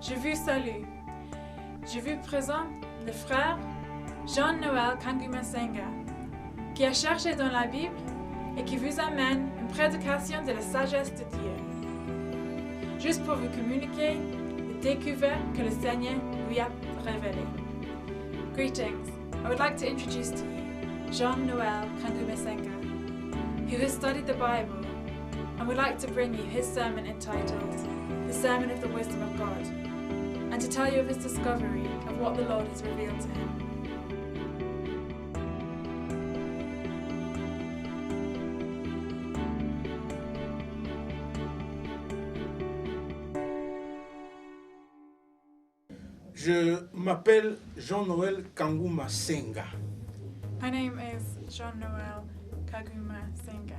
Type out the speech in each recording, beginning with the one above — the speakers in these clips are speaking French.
Je vous salue. Je vous présente le frère Jean-Noël Kangumasenga, qui a cherché dans la Bible et qui vous amène une prédication de la sagesse de Dieu, juste pour vous communiquer les découvertes que le Seigneur lui a révélées. Greetings. I would like to introduce to you Jean-Noël Kangumasenga, who has studied the Bible and would like to bring you his sermon entitled The Sermon of the Wisdom of God, and to tell you of his discovery of what the Lord has revealed to him. Je m'appelle Jean-Noël Kangumasenga. My name is Jean-Noël Kangumasenga.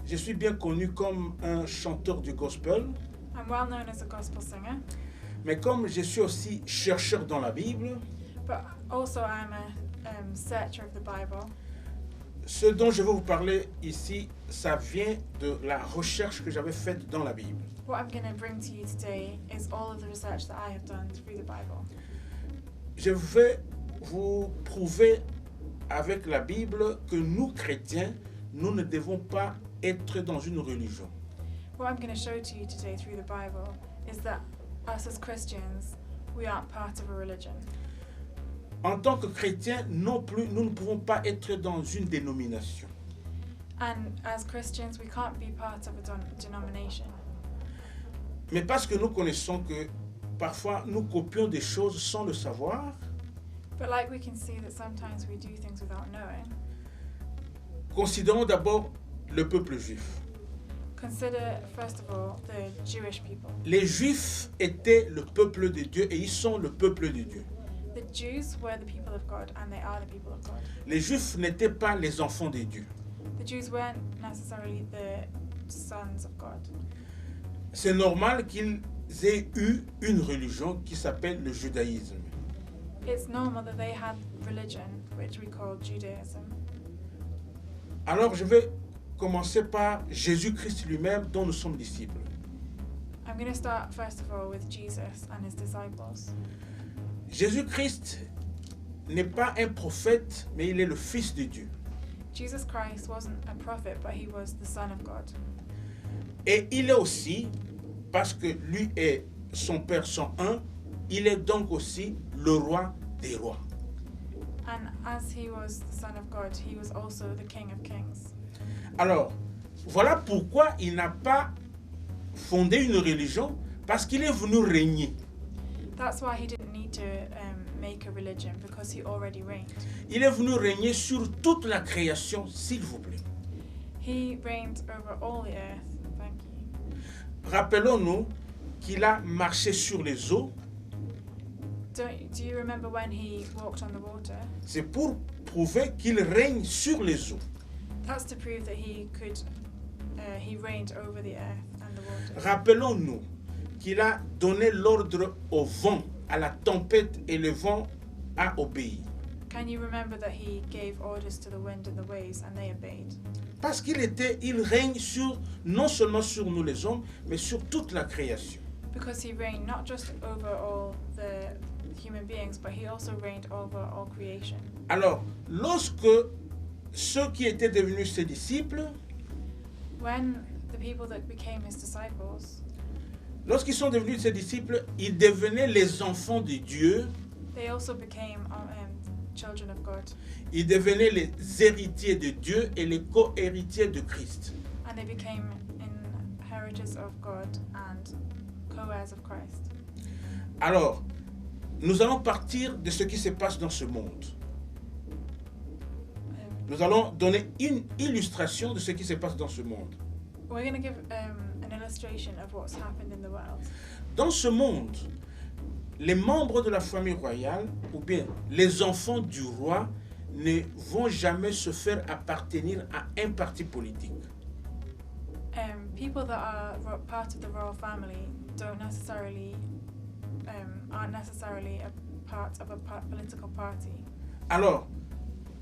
Je suis bien connu comme un chanteur du gospel, I'm well known as a gospel singer, mais comme je suis aussi chercheur dans la Bible, but also I'm a searcher of the Bible. ce dont je vais vous parler ici, ça vient de la recherche que j'avais faite dans la Bible. What I'm going to bring to you today is all of the research that I have done through the Bible. Je vais vous prouver avec la Bible que nous, chrétiens, nous ne devons pas être dans une religion. What I'm going to show to you today through the Bible is that us as Christians, we aren't part of a religion. En tant que chrétiens, non plus, nous ne pouvons pas être dans une dénomination. And as Christians, we can't be part of a denomination. Mais parce que nous connaissons que parfois nous copions des choses sans le savoir, But like we can see that sometimes we do things without knowing. considérons d'abord le peuple juif. Consider, first of all, the Jewish people. Les Juifs étaient le peuple de Dieu et ils sont le peuple de Dieu. The Jews were the people of God, and they are the people of God. Les Juifs n'étaient pas les enfants de Dieu. The Jews weren't necessarily the sons of God. C'est normal qu'ils aient eu une religion qui s'appelle le judaïsme. It's normal that they had religion, which we call Judaism. Alors je vais commencer par Jésus-Christ lui-même dont nous sommes disciples. I'm going to start first of all with Jesus and his disciples. Jésus-Christ n'est pas un prophète, mais il est le Fils de Dieu. Jesus Christ wasn't a prophet, but he was the Son of God. Et il est aussi, parce que lui et son Père sont un, il est donc aussi le roi des rois. And as he was the Son of God, he was also the King of Kings. Alors, voilà pourquoi il n'a pas fondé une religion, parce qu'il est venu régner. That's why he didn't need to make a religion, because he already reigned. Il est venu régner sur toute la création, s'il vous plaît. He reigned over all the earth. Thank you. Rappelons-nous qu'il a marché sur les eaux. Do you remember when he walked on the water? C'est pour prouver qu'il règne sur les eaux. That's to prove that he reigned over the earth and the water. Rappelons-nous qu'il a donné l'ordre au vent, à la tempête, et le vent a obéi. Can you remember that he gave orders to the wind and the waves and they obeyed? Parce qu'il règne non seulement sur nous les hommes, mais sur toute la création. Because he reigned not just over all the human beings, but he also reigned over all creation. Alors, lorsque ceux qui étaient devenus ses disciples, When the people that became his disciples, lorsqu'ils sont devenus ses disciples, ils devenaient les enfants de Dieu, they also became children of God, ils devenaient les héritiers de Dieu et les co-héritiers de Christ. and they became inheritors of God and co-heirs of Christ. Alors, nous allons partir de ce qui se passe dans ce monde. Nous allons donner une illustration de ce qui se passe dans ce monde. We're going to give an illustration of what's happened in the world. Dans ce monde, les membres de la famille royale, ou bien les enfants du roi, ne vont jamais se faire appartenir à un parti politique. People that are part of the royal family aren't necessarily a part of a political party. Alors,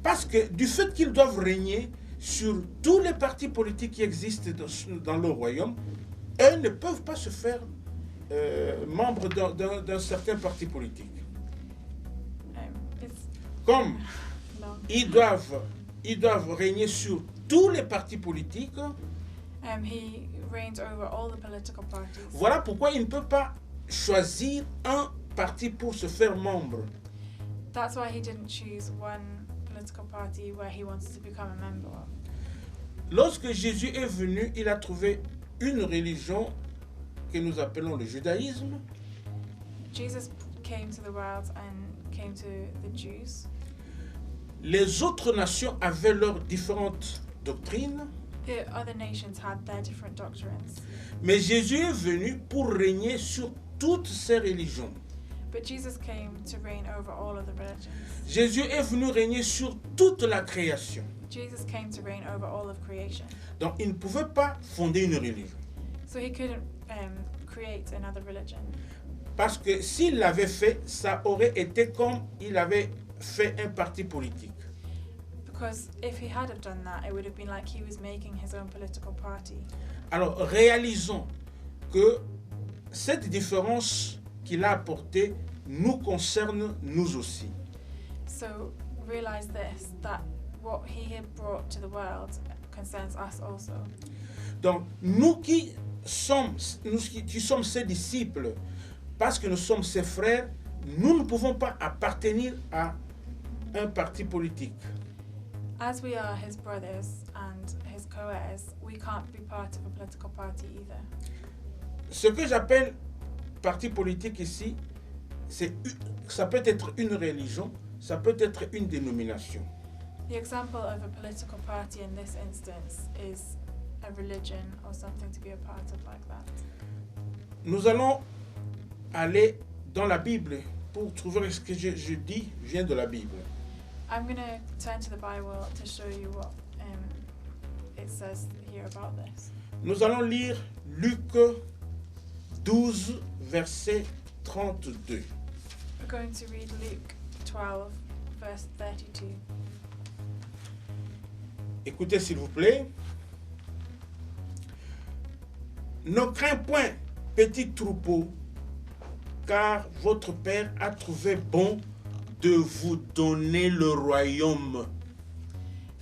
parce que du fait qu'ils doivent régner sur tous les partis politiques qui existent dans le royaume, eux ne peuvent pas se faire membre d'un certain parti politique. It's Comme long. ils doivent régner sur tous les partis politiques, He reigns over all the political parties. voilà pourquoi il ne peut pas choisir un parti pour se faire membre. That's why he didn't choose one political party where he wanted to become a member of. Lorsque Jésus est venu, il a trouvé une religion que nous appelons le judaïsme. Jesus came to the world and came to the Jews. Les autres nations avaient leurs différentes doctrines, The other nations had their different doctrines. mais Jésus est venu pour régner sur toutes ces religions. But Jesus came to reign over all of the religions. Jésus est venu régner sur toute la création. Jesus came to reign over all of creation. Donc il ne pouvait pas fonder une religion. So he couldn't create another religion. Parce que s'il l'avait fait, ça aurait été comme il avait fait un parti politique. Because if he had have done that, it would have been like he was making his own political party. Alors réalisons que cette différence qu'il a apportée nous concerne nous aussi. So realize this, that what he had brought to the world concerns us also. Donc nous qui sommes ses disciples, parce que nous sommes ses frères, nous ne pouvons pas appartenir à un parti politique. As we are his brothers and his co-heirs, we can't be part of a political party either. Ce que j'appelle parti politique ici, ça peut être une religion, ça peut être une dénomination. The example of a political party in this instance is a religion or something to be a part of like that. Nous allons aller dans la Bible pour trouver ce que je dis vient de la Bible. I'm going to turn to the Bible to show you what it says here about this. Nous allons lire Luc 12, verset 32. We're going to read Luke 12, verse 32. Écoutez s'il vous plaît. Ne crains point, petit troupeau, car votre Père a trouvé bon de vous donner le royaume.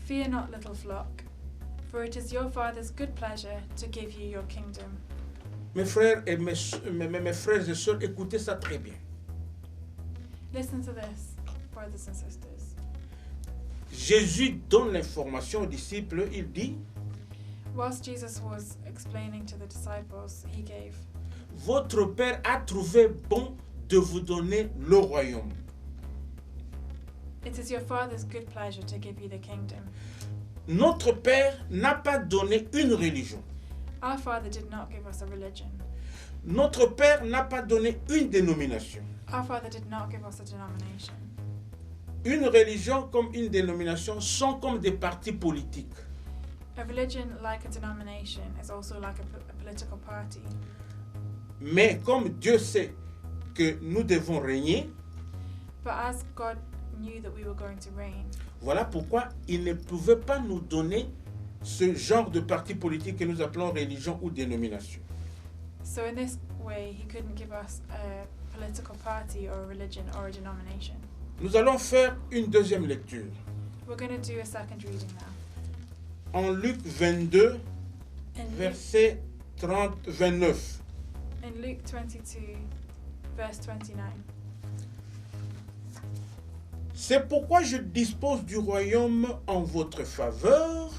Fear not, little flock, for it is your Father's good pleasure to give you your kingdom. Mes frères et mes frères et sœurs, écoutez ça très bien. Listen to this, brothers and sisters. Jésus donne l'information aux disciples, il dit, Whilst Jesus was explaining to the disciples, he gave, votre Père a trouvé bon de vous donner le royaume. it is your Father's good pleasure to give you the kingdom. Notre Père n'a pas donné une religion. Our Father did not give us a religion. Notre Père n'a pas donné une dénomination. Our Father did not give us a denomination. Une religion comme une dénomination sont comme des partis politiques. A religion, like a denomination, is also like a political party. Mais comme Dieu sait que nous devons régner, But as God knew that we were going to reign, voilà pourquoi il ne pouvait pas nous donner ce genre de parti politique que nous appelons religion ou dénomination. so in this way, he couldn't give us a political party or a religion or a denomination. Nous allons faire une deuxième lecture. We're going to do a second reading now. En Luc 22, In Luke, verset 29. in Luke 22, verse 29. C'est pourquoi je dispose du royaume en votre faveur,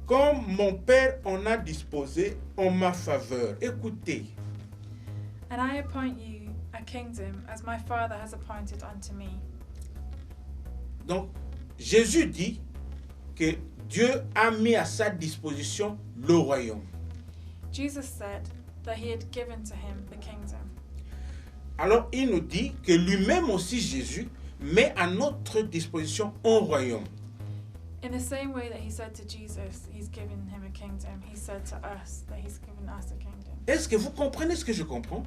comme mon Père en a disposé en ma faveur. Écoutez, And I appoint you a kingdom as my Father has appointed unto me. donc Jésus dit que Dieu a mis à sa disposition le royaume. Jesus said that he had given to him the kingdom. Alors il nous dit que lui-même aussi Jésus met à notre disposition un royaume. In the same way that he said to Jesus, he's given him a kingdom, he said to us that he's given us a kingdom. Est-ce que vous comprenez ce que je comprends?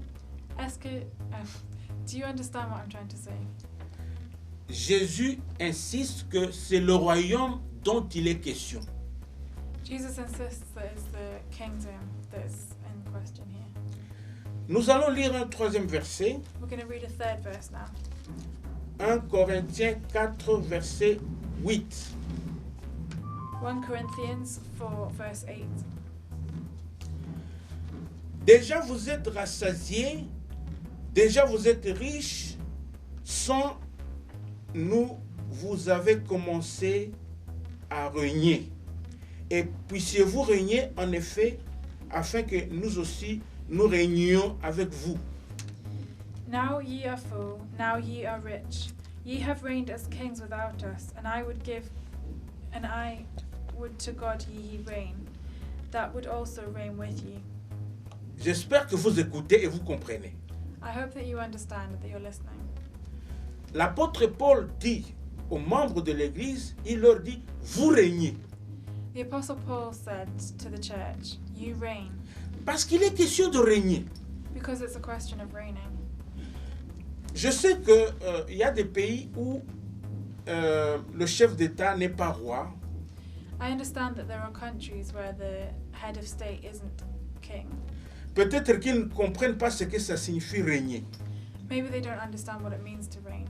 Do you understand what I'm trying to say? Jésus insiste que c'est le royaume dont il est question. Jesus insists that it's the kingdom that's in question here. Nous allons lire un troisième verset, We're going to read a third verse now. 1 Corinthiens 4, verset 8. 1 Corinthians 4, verse 8. Déjà vous êtes rassasiés, déjà vous êtes riches, sans nous vous avez commencé à régner. Et puissiez-vous régner en effet, afin que nous aussi nous régnions avec vous. Now ye are full, now ye are rich. Ye have reigned as kings without us, and I would to God ye reign, that would also reign with ye. J'espère que vous écoutez et vous comprenez. I hope that you understand, that you're listening. L'apôtre Paul dit aux membres de l'Église, il leur dit, vous régnez. The Apostle Paul said to the church, you reign, Parce qu'il est question de régner. because it's a question of reigning. Je sais qu'il y a des pays où le chef d'État n'est pas roi. I understand that there are countries where the head of state isn't king. Peut-être qu'ils ne comprennent pas ce que ça signifie régner. Maybe they don't understand what it means to reign.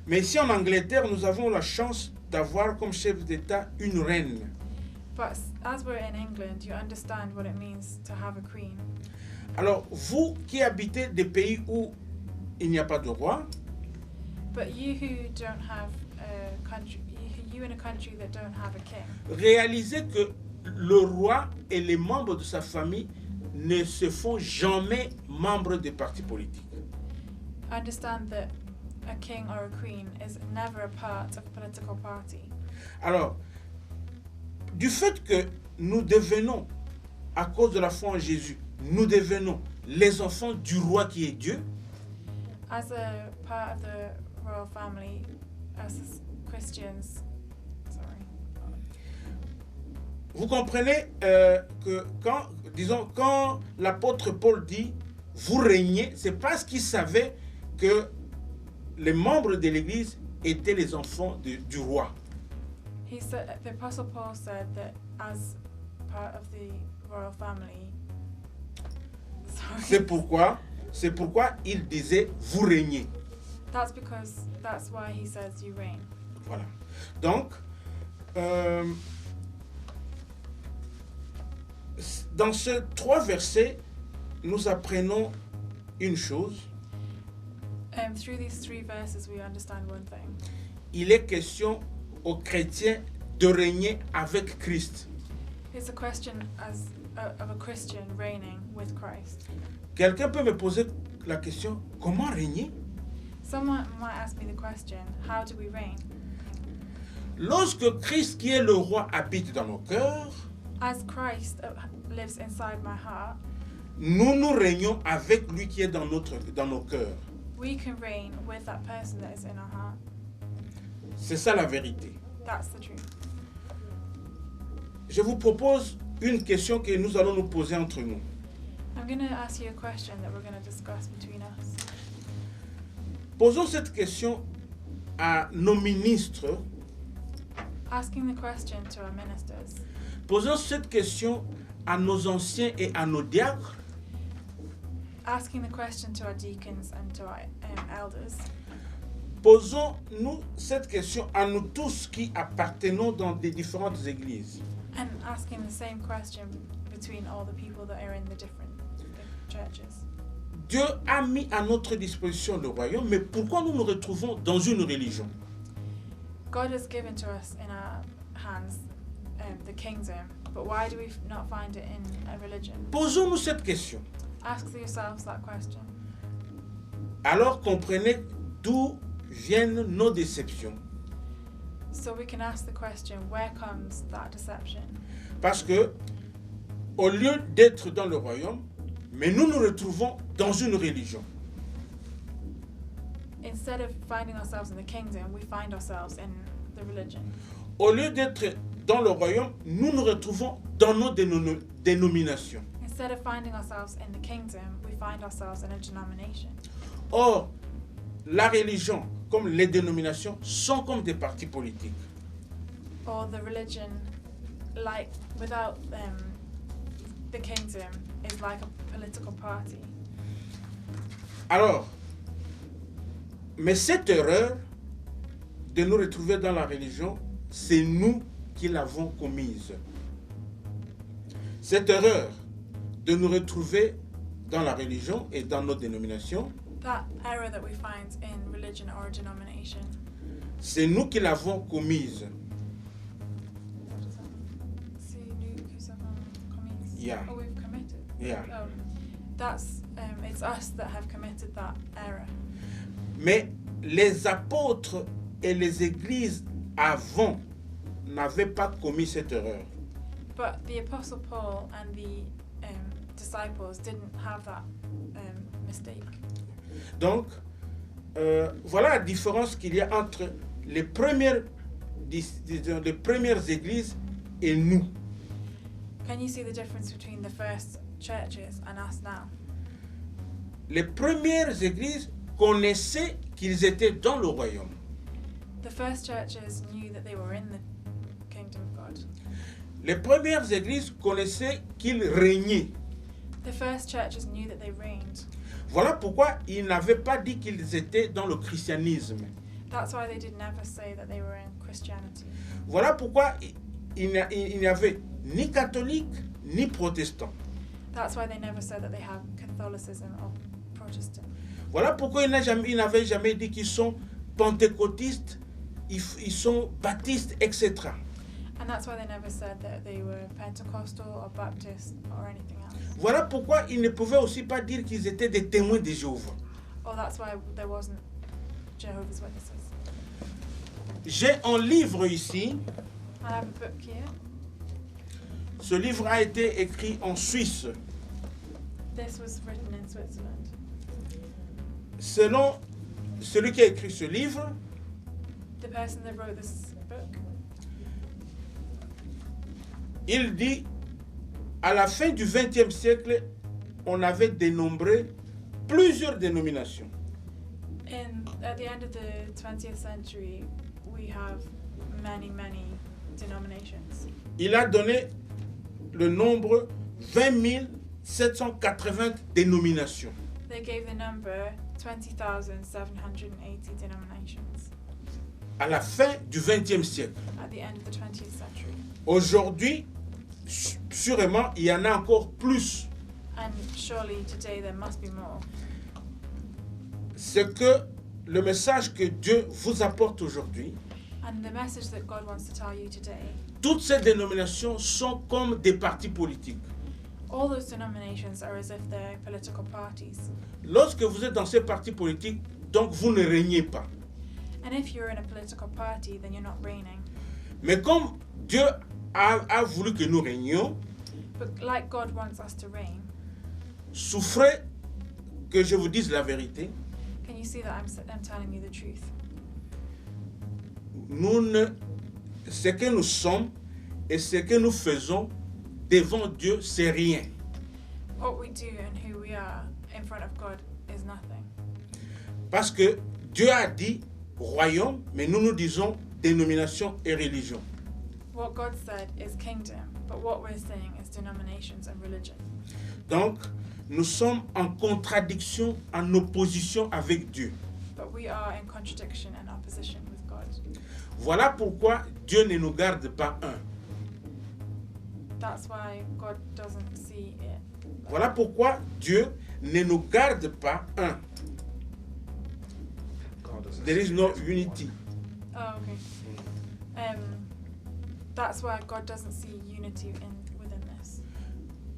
Mais ici en Angleterre, nous avons la chance d'avoir comme chef d'État une reine. But as we're in England, you understand what it means to have a queen. Alors, vous qui habitez des pays où il n'y a pas de roi, But you who don't have a country, you in a country that don't have a king, réalisez que le roi et les membres de sa famille ne se font jamais membres des partis politiques. understand that a king or a queen is never a part of a political party. Alors, du fait que nous devenons, à cause de la foi en Jésus, nous devenons les enfants du roi qui est Dieu, As a part of the royal family, as Christians, vous comprenez que quand l'apôtre Paul dit « vous régnez », c'est parce qu'il savait que les membres de l'Église étaient les enfants du roi. he said, the Apostle Paul said that as part of the royal family, C'est pourquoi il disait « vous régnez ». that's why he says you reign. Voilà. Donc, dans ces 3 versets, nous apprenons une chose. Through these 3 verses, we understand one thing. Il est question aux chrétiens de régner avec Christ. It's a question of a Christian reigning with Christ. Quelqu'un peut me poser la question, comment régner? Someone might ask me the question, how do we reign? Lorsque Christ, qui est le roi, habite dans nos cœurs, As Christ lives inside my heart, nous régnons avec lui qui est dans nos cœurs. we can reign with that person that is in our heart. C'est ça la vérité. That's the truth. Je vous propose une question que nous allons nous poser entre nous. I'm going to ask you a question that we're going to discuss between us. Posons cette question à nos ministres. Asking the question to our ministers. Posons cette question à nos anciens et à nos diacres. Asking the question to our deacons and to our elders. Posons-nous cette question à nous tous qui appartenons dans des différentes églises. And asking the same question between all the people that are in the different churches. Dieu a mis à notre disposition le royaume, mais pourquoi nous nous retrouvons dans une religion? God has given to us in our hands the kingdom, but why do we not find it in a religion? Posons-nous cette question. Ask yourselves that question. Alors comprenez d'où viennent nos déceptions. So we can ask the question, where comes that deception? Parce que, au lieu d'être dans le royaume, mais nous nous retrouvons dans une religion. Instead of finding ourselves in the kingdom, we find ourselves in the religion. Au lieu d'être dans le royaume, nous nous retrouvons dans nos dénominations. Instead of finding ourselves in the kingdom, we find ourselves in a denomination. Or, la religion, comme les dénominations, sont comme des partis politiques. Or the religion, like without the kingdom is like a political party. Alors, mais cette erreur de nous retrouver dans la religion, c'est nous qui l'avons commise. Cette erreur de nous retrouver dans la religion et dans nos dénominations, That error that we find in religion or a denomination, c'est nous qui l'avons commise. c'est nous qui avons commis. Yeah. Oh, we've committed. Yeah. Oh, that's it's us that have committed that error. Mais les apôtres et les églises avant n'avaient pas commis cette erreur. But the Apostle Paul and the disciples didn't have that mistake. Donc, voilà la différence qu'il y a entre les premières églises et nous. Can you see the difference between the first churches and us now? Les premières églises connaissaient qu'ils étaient dans le royaume. The first churches knew that they were in the kingdom of God. Les premières églises connaissaient qu'ils régnaient. The first churches knew that they reigned. Voilà pourquoi ils n'avaient pas dit qu'ils étaient dans le christianisme. That's why they did never say that they were in Christianity. Voilà pourquoi il n'y avait ni catholique ni protestant. That's why they never said that they have Catholicism or Protestant. Voilà pourquoi ils n'avaient jamais dit qu'ils sont pentecôtistes, ils sont baptistes, etc. And that's why they never said that they were Pentecostal or Baptist or anything else. Voilà pourquoi ils ne pouvaient aussi pas dire qu'ils étaient des témoins de Jéhovah. Or that's why there wasn't Jehovah's Witnesses. J'ai un livre ici. I have a book here. Ce livre a été écrit en Suisse. This was written in Switzerland. Selon celui qui a écrit ce livre, The person that wrote this book, il dit, à la fin du XXe siècle, on avait dénombré plusieurs dénominations. at the end of the 20th century, we have many denominations. Il a donné le nombre 20 780 dénominations. They gave the number 20,780 denominations À la fin du XXe siècle. at the end of the 20th century. Aujourd'hui, sûrement, il y en a encore plus. And surely today there must be more. C'est que le message que Dieu vous apporte aujourd'hui, And the message that God wants to tell you today, toutes ces dénominations sont comme des partis politiques. all those denominations are as if they're political parties. Lorsque vous êtes dans ces partis politiques, donc vous ne régnez pas. And if you're in a political party, then you're not reigning. Mais comme Dieu a voulu que nous régnions, But like God wants us to reign, souffrez que je vous dise la vérité. can you see that I'm telling you the truth? Ce que nous sommes et ce que nous faisons devant Dieu, c'est rien. What we do and who we are in front of God is nothing. Parce que Dieu a dit royaume, mais nous disons dénomination et religion. What God said is kingdom, but what we're saying is denominations and religion. Donc, nous sommes en contradiction, en opposition avec Dieu. But we are in contradiction and opposition with God. Voilà pourquoi Dieu ne nous garde pas un. That's why God doesn't see it. Voilà pourquoi Dieu ne nous garde pas un. There is no unity. Oh, okay. That's why God doesn't see unity within this.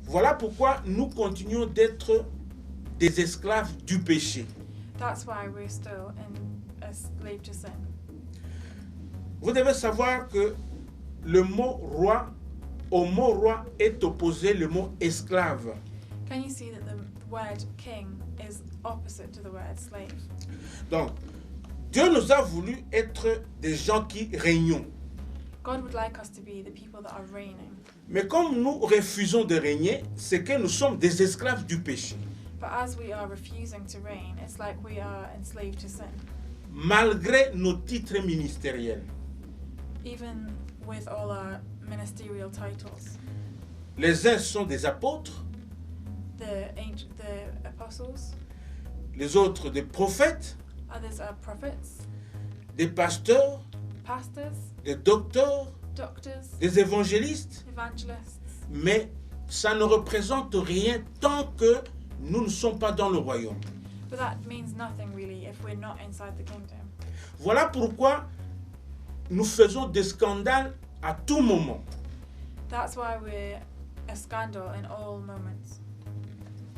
Voilà pourquoi nous continuons d'être des esclaves du péché. That's why we're still a slave to sin. Vous devez savoir que le mot roi, au mot roi est opposé le mot esclave. Can you see that the word king is opposite to the word slave? Donc, Dieu nous a voulu être des gens qui régnons. God would like us to be the people that are reigning. Mais comme nous refusons de régner, c'est que nous sommes des esclaves du péché. But as we are refusing to reign, it's like we are enslaved to sin. Malgré nos titres ministériels. Even with all our ministerial titles. Les uns sont des apôtres, the apostles, les autres des prophètes, others are prophets, des pasteurs, pastors, des docteurs, doctors, des évangélistes. evangelists. Mais ça ne représente rien tant que nous ne sommes pas dans le royaume. But that means nothing really if we're not inside the kingdom. Voilà pourquoi nous faisons des scandales à tout moment. That's why we're a scandal in all moments.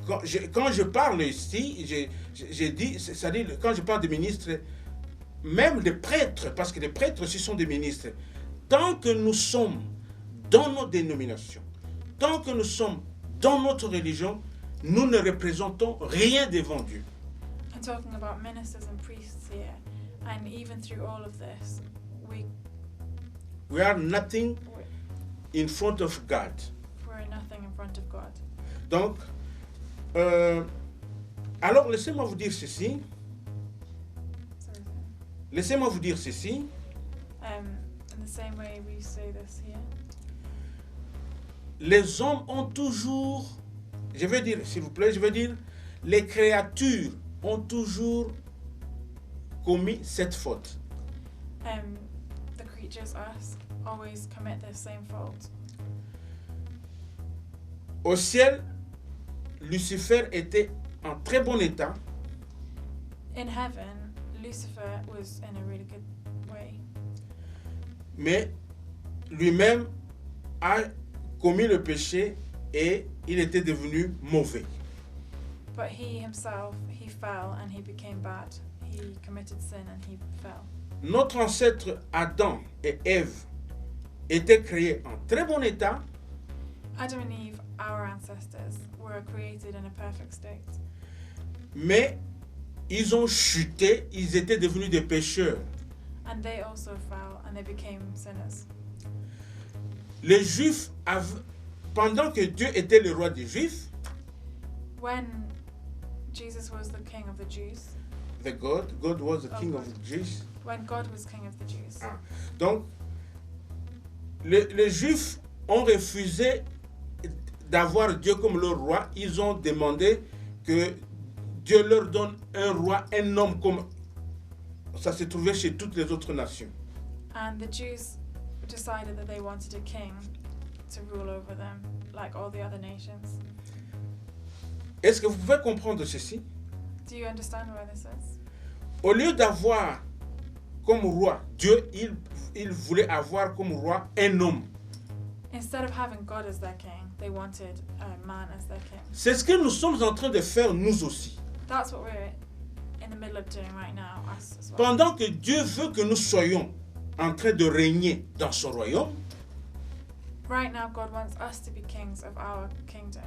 Quand je parle ici, j'ai dit, c'est-à-dire quand je parle des ministres, même des prêtres, parce que les prêtres aussi sont des ministres, tant que nous sommes dans nos dénominations, tant que nous sommes dans notre religion, nous ne représentons rien devant Dieu. I'm talking about ministers and priests here, and even through all of this, We are nothing in front of God. we're nothing in front of God. Donc, alors laissez-moi vous dire ceci. Sorry. Laissez-moi vous dire ceci. In the same way we say this here, Les hommes ont toujours, je vais dire, s'il vous plaît, je vais dire, les créatures ont toujours commis cette faute. the creatures, us, always commit the same fault. Au ciel, Lucifer était en très bon état, In heaven, Lucifer was in a really good way, mais lui-même a commis le péché et il était devenu mauvais. but he himself, he fell and he became bad. He committed sin and he fell. Notre ancêtre Adam et Ève étaient créés en très bon état, Adam and Eve, our ancestors, were created in a perfect state, mais ils ont chuté, ils étaient devenus des pécheurs. and they also fell and they became sinners. Les Juifs, pendant que Dieu était le roi des Juifs, When Jesus was the king of the Jews, God was the king of the Jews. when God was king of the Jews, Ah. Donc, les Juifs ont refusé d'avoir Dieu comme leur roi. Ils ont demandé que Dieu leur donne un roi, un homme comme ça se trouvait chez toutes les autres nations. and the Jews decided that they wanted a king to rule over them, like all the other nations. Est-ce que vous pouvez comprendre ceci? Do you understand where this is? Au lieu d'avoir comme roi Dieu, il voulait avoir comme roi un homme. Instead of having God as their king, they wanted a man as their king. C'est ce que nous sommes en train de faire nous aussi. That's what we're in the middle of doing right now, us as well. Pendant que Dieu veut que nous soyons en train de régner dans son royaume, Right now, God wants us to be kings of our kingdom,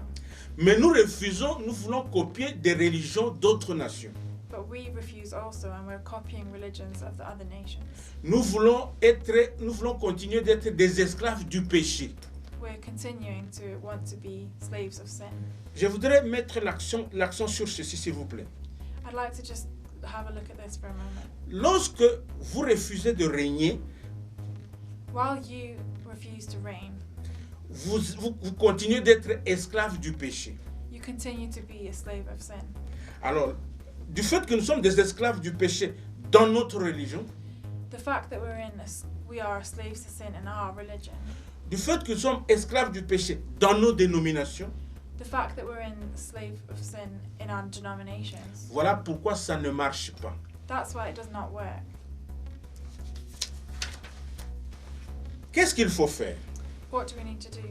mais nous refusons, nous voulons copier des religions d'autres nations. but we refuse also, and we're copying religions of the other nations. Nous voulons continuer d'être des esclaves du péché. We're continuing to want to be slaves of sin. Je voudrais mettre l'accent sur ceci, s'il vous plaît. I'd like to just have a look at this for a moment. Lorsque vous refusez de régner, While you refuse to reign, vous continuez d'être esclave du péché. you continue to be a slave of sin. Alors, du fait que nous sommes des esclaves du péché dans notre religion, The fact that we are slaves to sin in our religion, du fait que nous sommes esclaves du péché dans nos dénominations, the fact that we're in slave of sin in our denominations, voilà pourquoi ça ne marche pas. that's why it does not work. Qu'est-ce qu'il faut faire? What do we need to do?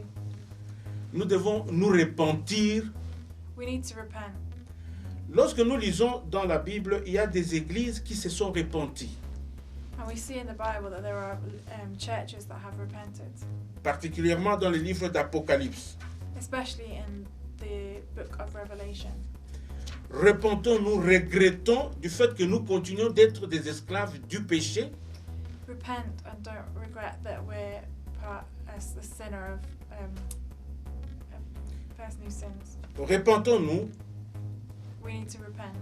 Nous devons nous repentir. We need to repent. Lorsque nous lisons dans la Bible, il y a des églises qui se sont repenties, And we see in the Bible that there are churches that have repented, particulièrement dans le livre d'Apocalypse. especially in the book of Revelation. Repentons-nous, regrettons du fait que nous continuons d'être des esclaves du péché. Repent and don't regret that we're as the sinner of a person who sins. Repentons-nous We need to repent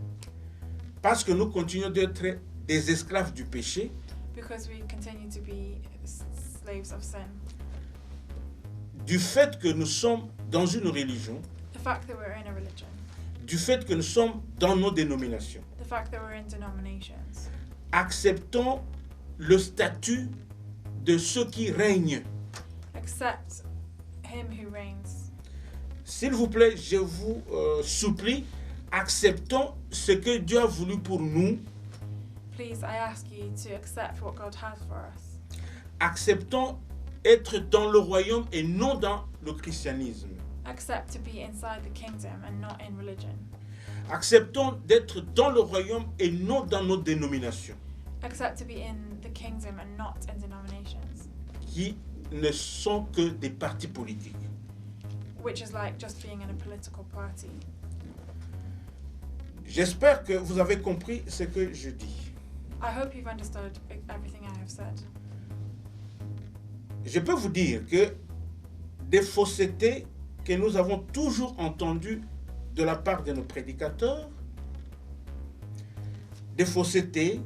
parce que nous continuons d'être des esclaves du péché. because we continue to be slaves of sin. du fait que nous sommes dans une religion, the fact that we're in a religion, du fait que nous sommes dans nos dénominations. the fact that we're in denominations. Acceptons le statut de ceux qui règnent. Accept him who reigns. S'il vous plaît, je vous supplie, acceptons ce que Dieu a voulu pour nous. Please, I ask you to accept what God has for us. Acceptons être dans le royaume et non dans le christianisme. Accept to be inside the kingdom and not in religion. Acceptons d'être dans le royaume et non dans nos dénominations, Accept to be in the kingdom and not in denominations, qui ne sont que des partis politiques. which is like just being in a political party. J'espère que vous avez compris ce que je dis. I hope you've understood everything I have said. Je peux vous dire que des faussetés que nous avons toujours entendues de la part de nos prédicateurs, des faussetés,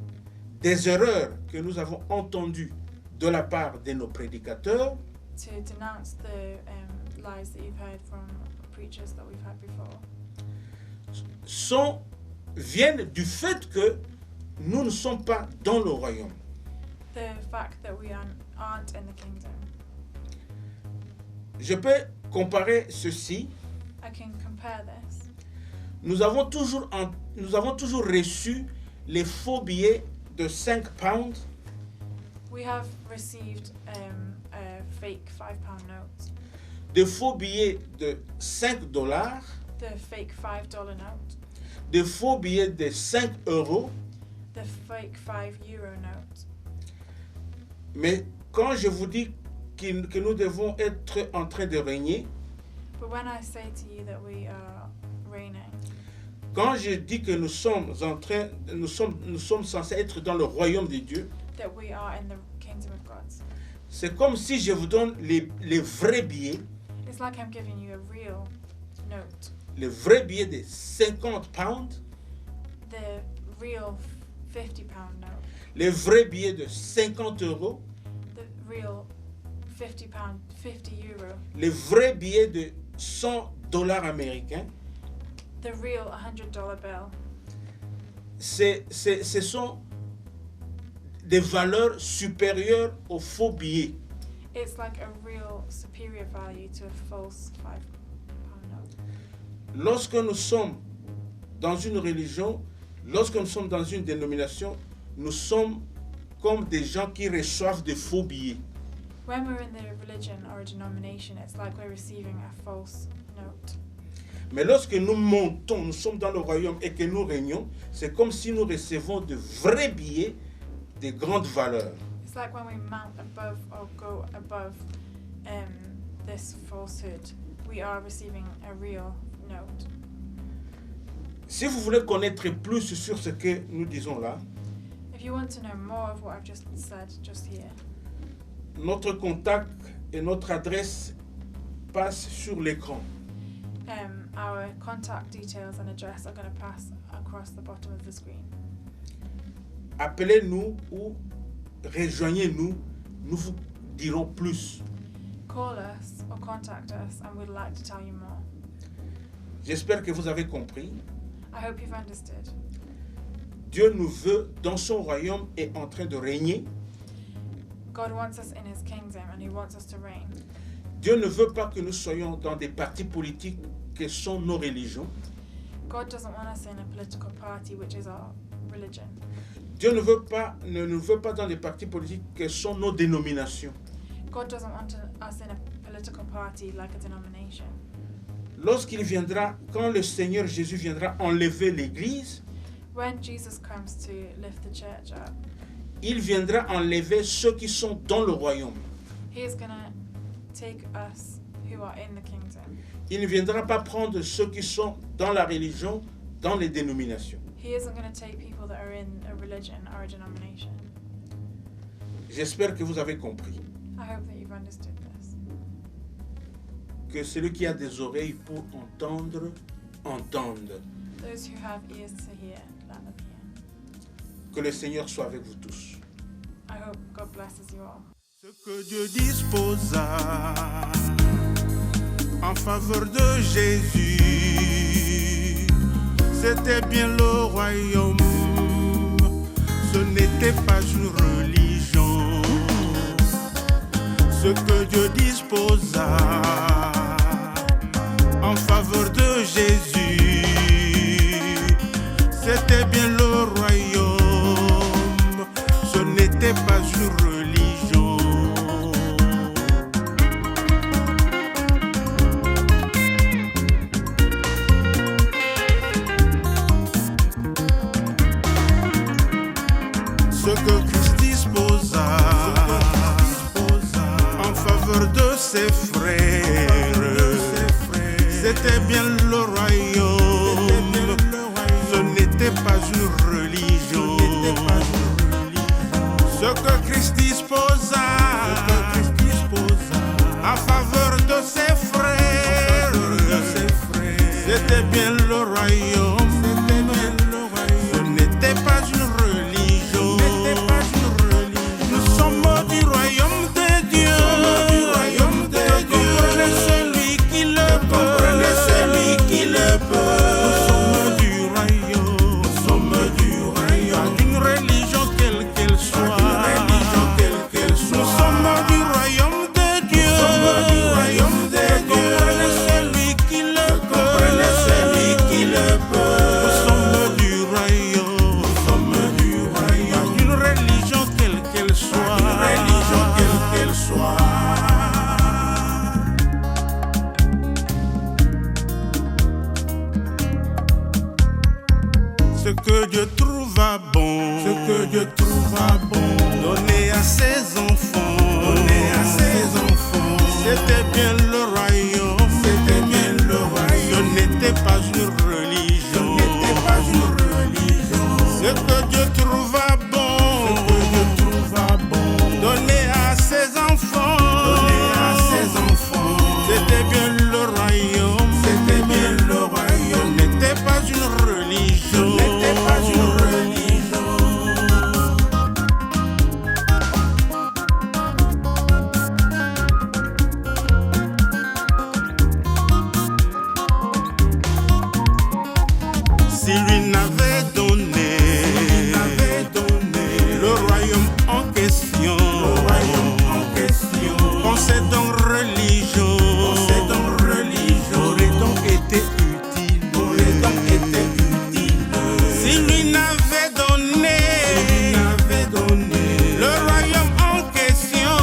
des erreurs que nous avons entendues de la part de nos prédicateurs, To denounce the lies that you've heard from preachers that we've had before viennent du fait que nous ne sommes pas dans le royaume. the fact that we aren't in the kingdom. Je peux comparer ceci. I can compare this. Nous avons toujours reçu les faux billets de 5 pounds, We have received a fake £5 note, de faux billets de 5 dollars, the fake $5 note, de faux billets de 5 euros. the fake €5 note. Mais quand je vous dis que nous devons être en train de régner, But when I say to you that we are reigning, quand je dis que nous sommes censés être dans le royaume de Dieu, that we are in the kingdom of God, c'est comme si je vous donne les vrais billets, it's like I'm giving you a real note, les vrais billets de 50 pounds, the real £50 note, les vrais billets de 50 euros, the real €50, les vrais billets de 100 dollars américains. the real $100 bill. Ce sont des valeurs supérieures aux faux billets. It's like a real superior value to a false £5 note. Lorsque nous sommes dans une religion, lorsque nous sommes dans une dénomination, nous sommes comme des gens qui reçoivent des faux billets. When we're in the religion or a denomination, it's like we're receiving a false note. Mais lorsque nous montons, nous sommes dans le royaume et que nous régnons, c'est comme si nous recevons de vrais billets de grande valeur. It's like when we mount above or go above this falsehood, we are receiving a real note. Si vous voulez connaître plus sur ce que nous disons là, If you want to know more of what I've just said just here, notre contact et notre adresse passent sur l'écran. our contact details and address are going to pass across the bottom of the screen. Appelez-nous ou rejoignez-nous, nous vous dirons plus. Call us or contact us and we'd like to tell you more. J'espère que vous avez compris. I hope you've understood. Dieu nous veut dans son royaume et en train de régner. God wants us in his kingdom and he wants us to reign. Dieu ne veut pas que nous soyons dans des partis politiques que sont nos religions. God doesn't want us in a political party, which is our religion. Dieu ne nous veut pas dans des partis politiques que sont nos dénominations. God doesn't want us in a political party like a denomination. Lorsqu'il viendra, quand le Seigneur Jésus viendra enlever l'Église, When Jesus comes to lift the church up, il viendra enlever ceux qui sont dans le royaume. he is going to take us who are in the kingdom. Il ne viendra pas prendre ceux qui sont dans la religion, dans les dénominations. He isn't going to take people that are in a religion or a denomination. J'espère que vous avez compris. I hope that you've understood this. Que celui qui a des oreilles pour entendre, entende. Those who have ears to hear, let them hear. Que le Seigneur soit avec vous tous. I hope God blesses you all. Ce que Dieu disposa en faveur de Jésus. C'était bien le royaume, ce n'était pas une religion. Ce que Dieu disposa en faveur de Jésus, c'était bien le royaume, ce n'était pas une religion. Ce que Christ disposa en faveur de ses frères, c'était bien le royaume, ce n'était pas une religion. Ce que Christ disposa en faveur de ses frères, c'était bien le royaume, ce n'était pas une religion. Nous sommes du royaume de Dieu. Comprenez celui qui le peut. Nous sommes du royaume. Pas d'une religion quelle qu'elle soit. Nous sommes du royaume de Dieu. Comprenez celui qui le peut. Nous sommes du royaume. Pas d'une religion quelle qu'elle soit. Ce que Dieu trouva bon, donner à ses enfants, c'était bien le royaume, ce n'était pas une religion. Ce que Dieu trouva bon, donner à ses enfants, c'était bien le royaume, ce n'était pas une religion. Si lui n'avait donné le royaume en question, concédant religion, aurait donc été utile. Si lui n'avait donné le royaume en question,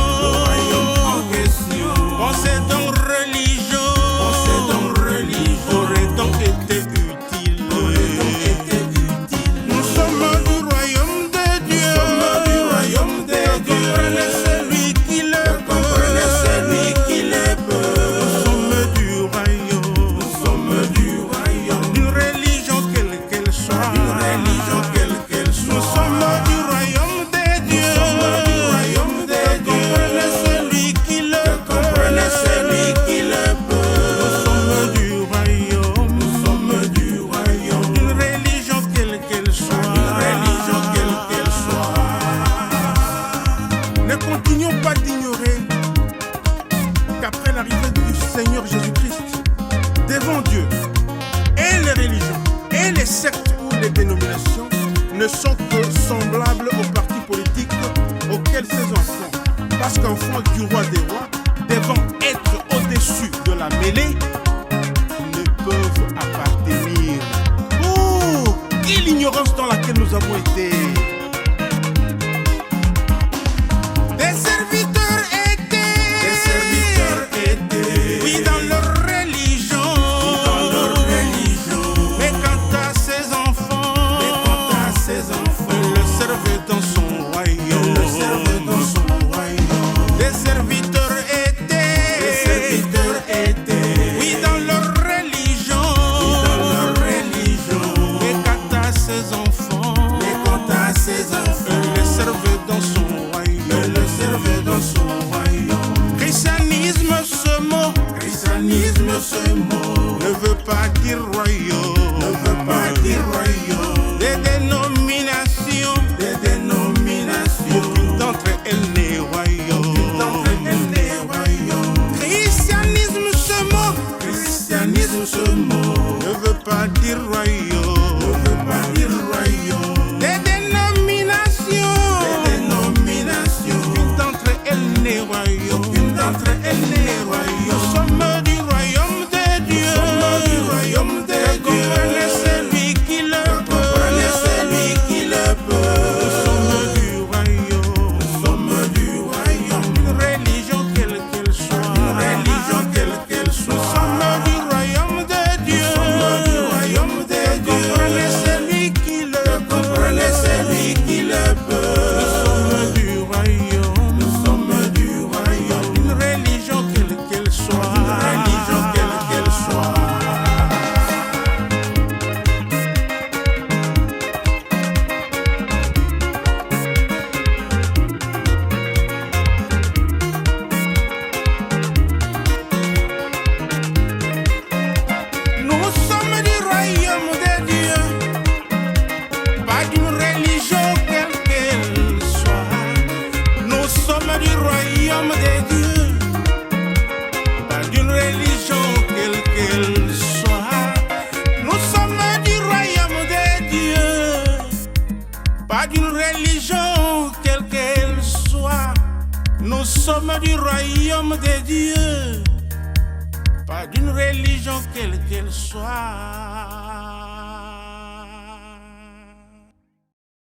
concédant religion, aurait donc été utile. Nous sommes du royaume de Dieu. Comprenez celui qui le peut. Nous sommes du royaume. D'une religion quelle qu'elle soit. Nous sommes du royaume de Dieu. Comprenez celui qui le peut. Nous sommes du royaume. D'une religion quelle qu'elle soit. Ne continuons pas d'ignorer qu'après l'arrivée du Seigneur Jésus-Christ, devant Dieu, et les religions, et les sectes ou les dénominations ne sont que semblables aux partis politiques auxquels ces enfants, parce qu'enfants du roi des rois, devant être au-dessus de la mêlée, ne peuvent appartenir. Oh, quelle ignorance dans laquelle nous avons été! Des serviteurs étaient, oui, dans leur religion. Mais quant à ses enfants, ils le servaient dans son royaume. Des serviteurs étaient, oui, dans leur religion. Mais quant à ses enfants, ils le servaient dans son royaume. Christianisme, ce mot ne veut pas dire royaume. Des dénominations, aucune d'entre elles n'est royaume. Christianisme, ce mot royaume. ne veut pas dire royaume. Des dénominations. Aucune d'entre elles n'est royaume. Aucune d'entre elles n'est Nous royaume. sommes du royaume de Dieu. Nous sommes du royaume de Dieu. Comprenez celui qui le peut. Comprenez celui qui le peut. Nous sommes du royaume. Nous sommes du royaume. Une religion quelle qu'elle soit. Une religion quelle qu'elle soit. Nous sommes du royaume de Dieu. Nous sommes du royaume de Dieu. Comprenez celui qui le peut. Comprenez celui qui le peut. Nous sommes du royaume. Nous sommes du royaume. Une religion quelle qu'elle soit. Une religion quelle qu'elle soit. Nous sommes du royaume de Dieu, pas d'une religion quelle qu'elle soit. Nous sommes du royaume de Dieu, pas d'une religion quelle qu'elle soit. Nous sommes du royaume de Dieu, pas d'une religion quelle qu'elle soit. Nous sommes du royaume de Dieu, pas d'une religion quelle qu'elle soit.